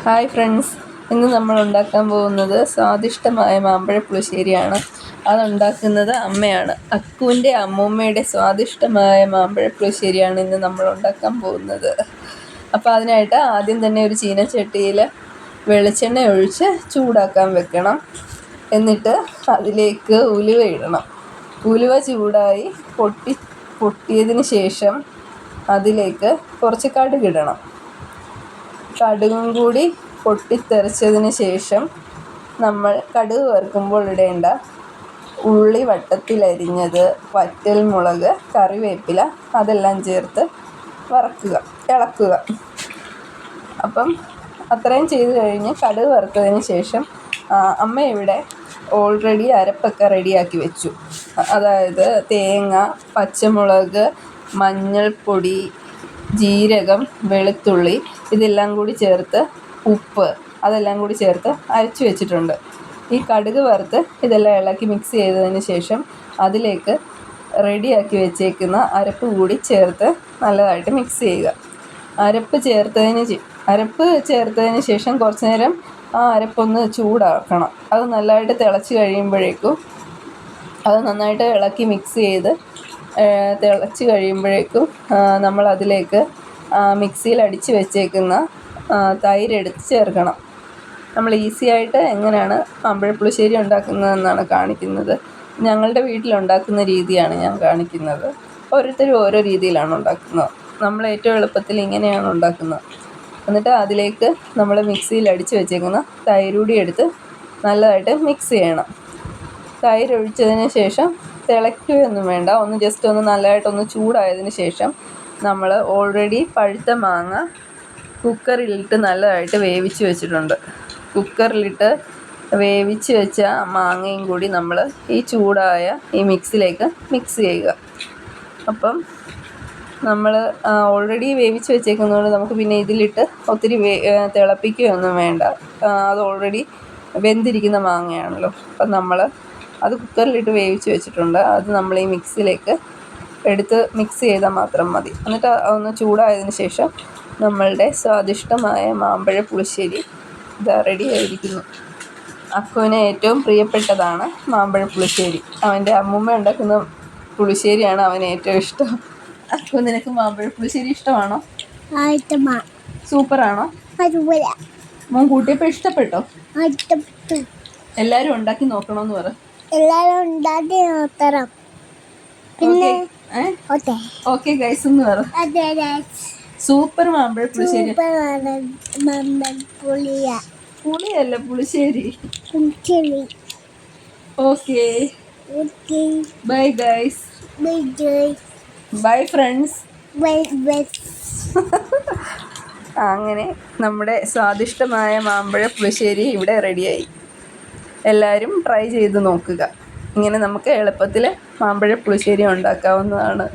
Hi friends, ഇന്ന് നമ്മൾ ഉണ്ടാക്കാൻ പോകുന്നത് സ്വാദിഷ്ടമായ മാമ്പഴ പുളിശ്ശേരിയാണ്. അതുണ്ടാക്കുന്നത് അമ്മയാണ്. അക്കുവിൻ്റെ അമ്മൂമ്മയുടെ സ്വാദിഷ്ടമായ മാമ്പഴ പുളിശ്ശേരിയാണ് ഇന്ന് നമ്മൾ ഉണ്ടാക്കാൻ പോകുന്നത്. അപ്പോൾ അതിനായിട്ട് ആദ്യം തന്നെ ഒരു ചീനച്ചട്ടിയിൽ വെളിച്ചെണ്ണ ഒഴിച്ച് ചൂടാക്കാൻ വെക്കണം. എന്നിട്ട് അതിലേക്ക് ഉലുവ ഇടണം. ഉലുവ ചൂടായി പൊട്ടിയതിന് ശേഷം അതിലേക്ക് കുറച്ച് കടുകിടണം. കടുകും കൂടി പൊട്ടിത്തെറിച്ചതിന് ശേഷം നമ്മൾ കടുക് വറുക്കുമ്പോൾ ഇടേണ്ട ഉള്ളി വട്ടത്തിലരിഞ്ഞത്, വറ്റൽമുളക്, കറിവേപ്പില അതെല്ലാം ചേർത്ത് ഇളക്കുക. അപ്പം അത്രയും ചെയ്ത് കഴിഞ്ഞ് കടുക് വറുത്തതിന് ശേഷം അമ്മ ഇവിടെ ഓൾറെഡി അരപ്പൊക്കെ റെഡിയാക്കി വെച്ചു. അതായത് തേങ്ങ, പച്ചമുളക്, മഞ്ഞൾപ്പൊടി, ജീരകം, വെളുത്തുള്ളി ഇതെല്ലാം കൂടി ചേർത്ത് ഉപ്പ് അതെല്ലാം കൂടി ചേർത്ത് അരച്ച് വെച്ചിട്ടുണ്ട്. ഈ കടുക് വറുത്ത് ഇതെല്ലാം ഇളക്കി മിക്സ് ചെയ്തതിന് ശേഷം അതിലേക്ക് റെഡിയാക്കി വെച്ചേക്കുന്ന അരപ്പ് കൂടി ചേർത്ത് നല്ലതായിട്ട് മിക്സ് ചെയ്യുക. അരപ്പ് ചേർത്തതിന് ശേഷം കുറച്ച് നേരം ആ അരപ്പൊന്ന് ചൂടാക്കണം. അത് നല്ലതായിട്ട് തിളച്ച് കഴിയുമ്പോഴേക്കും അത് നന്നായിട്ട് ഇളക്കി മിക്സ് ചെയ്ത് തിളച്ച് കഴിയുമ്പോഴേക്കും നമ്മൾ അതിലേക്ക് മിക്സിയിൽ അടിച്ച് വെച്ചേക്കുന്ന തൈര് എടുത്ത് ചേർക്കണം. നമ്മൾ ഈസി ആയിട്ട് എങ്ങനെയാണ് മാമ്പഴ പുളിശ്ശേരി ഉണ്ടാക്കുന്നതെന്നാണ് കാണിക്കുന്നത്. ഞങ്ങളുടെ വീട്ടിലുണ്ടാക്കുന്ന രീതിയാണ് ഞാൻ കാണിക്കുന്നത്. ഓരോരുത്തരും ഓരോ രീതിയിലാണ് ഉണ്ടാക്കുന്നത്. നമ്മൾ ഏറ്റവും എളുപ്പത്തിൽ ഇങ്ങനെയാണ് ഉണ്ടാക്കുന്നത്. എന്നിട്ട് അതിലേക്ക് നമ്മൾ മിക്സിയിൽ അടിച്ച് വെച്ചേക്കുന്ന തൈര് കൂടി എടുത്ത് നല്ലതായിട്ട് മിക്സ് ചെയ്യണം. തൈര് ഒഴിച്ചതിന് ശേഷം തിളയ്ക്കുകയൊന്നും വേണ്ട. ജസ്റ്റ് ഒന്ന് നല്ലതായിട്ടൊന്ന് ചൂടായതിന് ശേഷം നമ്മൾ ഓൾറെഡി പഴുത്ത മാങ്ങ കുക്കറിലിട്ട് നല്ലതായിട്ട് വേവിച്ച് വെച്ചിട്ടുണ്ട്. കുക്കറിലിട്ട് വേവിച്ച് വെച്ച മാങ്ങയും കൂടി നമ്മൾ ഈ ചൂടായ ഈ മിക്സിലേക്ക് മിക്സ് ചെയ്യുക. അപ്പം നമ്മൾ ഓൾറെഡി വേവിച്ച് വെച്ചേക്കുന്നതുകൊണ്ട് നമുക്ക് പിന്നെ ഇതിലിട്ട് ഒത്തിരി തിളപ്പിക്കുകയൊന്നും വേണ്ട. അത് ഓൾറെഡി വെന്തിരിക്കുന്ന മാങ്ങയാണല്ലോ. അപ്പം നമ്മൾ അത് കുക്കറിലിട്ട് വേവിച്ച് വെച്ചിട്ടുണ്ട്. അത് നമ്മൾ ഈ മിക്സിയിലേക്ക് എടുത്ത് മിക്സ് ചെയ്താൽ മാത്രം മതി. എന്നിട്ട് ഒന്ന് ചൂടായതിന് ശേഷം നമ്മളുടെ സ്വാദിഷ്ടമായ മാമ്പഴ പുളിശ്ശേരി ഇതാ റെഡി ആയിരിക്കുന്നു. അക്കുവിന് ഏറ്റവും പ്രിയപ്പെട്ടതാണ് മാമ്പഴ പുളിശ്ശേരി. അവൻ്റെ അമ്മൂമ്മ ഉണ്ടാക്കുന്ന പുളിശ്ശേരിയാണ് അവന് ഏറ്റവും ഇഷ്ടം. അക്കു, നിനക്ക് മാമ്പഴ പുളിശ്ശേരി ഇഷ്ടമാണോ? സൂപ്പറാണോ? മോൻ കൂട്ടിയപ്പോൾ ഇഷ്ടപ്പെട്ടോ? എല്ലാവരും ഉണ്ടാക്കി നോക്കണമെന്ന് പറ. പിന്നെ ഓക്കെ ഗൈസ് എന്ന് പറ. സൂപ്പർ മാമ്പഴ പുളിശ്ശേരി. പുളിയല്ല, പുളിശ്ശേരി. Okay, bye guys. Bye friends. അങ്ങനെ നമ്മുടെ സ്വാദിഷ്ടമായ മാമ്പഴ പുളിശ്ശേരി ഇവിടെ റെഡിയായി. എല്ലാവരും ട്രൈ ചെയ്ത് നോക്കുക. ഇങ്ങനെ നമുക്ക് എളുപ്പത്തിൽ മാമ്പഴ പുളിശ്ശേരി ഉണ്ടാക്കാവുന്നതാണ്.